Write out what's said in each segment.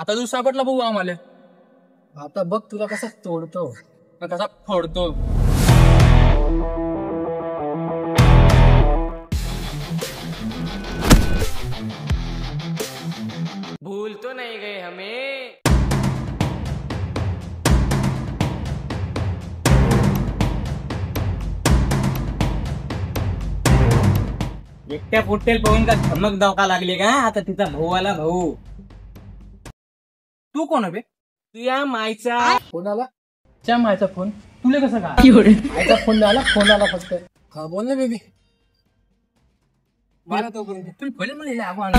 आता तू सापडला भाऊ आम्हाला. आता बघ तुला कसा तोडतो. कसा फोडतो. भूल तो नहीं गए हमें. एकट्या पोटेल पाहून का धमक दवका लागली का. आता तिचा भाऊ आला. भाऊ तू कोण आहे बे? तुझ्या मायचा कोणाला च्या मायचा फोन तुला कसं का? आईचा फोन आला. फोन आला फक्त. हा बोल ना बेबी. मला तो तुम्ही पहिले मला आव्हान.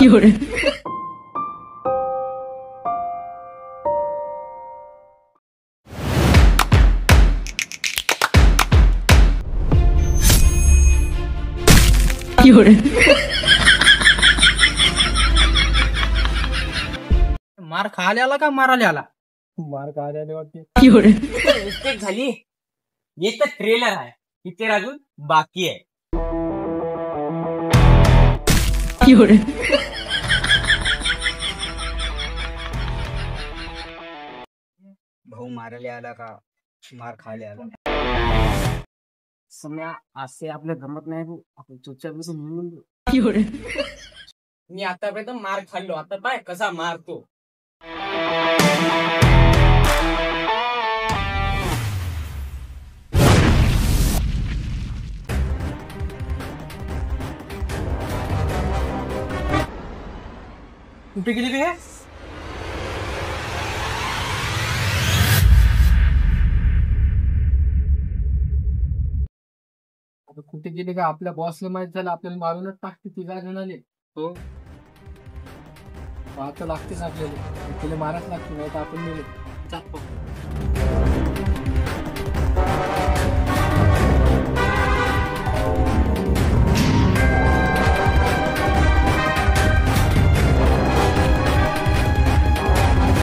मार खायला आला का मारायला आला? मार काढायला वाटते. मिस्टेक झाली. हे तर ट्रेलर आहे. इथे अजून बाकी आहे. भाऊ मारायला आला का मार खायला आला? सम्या असे आपल्या जमत नाही भाऊ. आपण चुपचाप मिळून मी आतापर्यंत मार खाल्लो. आता पाय कसा मारतो. कुठे गेली हे? आता कुठे गेले का आपल्या बॉसला माहित झालं. आपल्याला मारूनच टाकते. ती काय म्हणाले. हो आता लागतेच आपल्याला. तिला माराच लागते. नाही तर आपण जात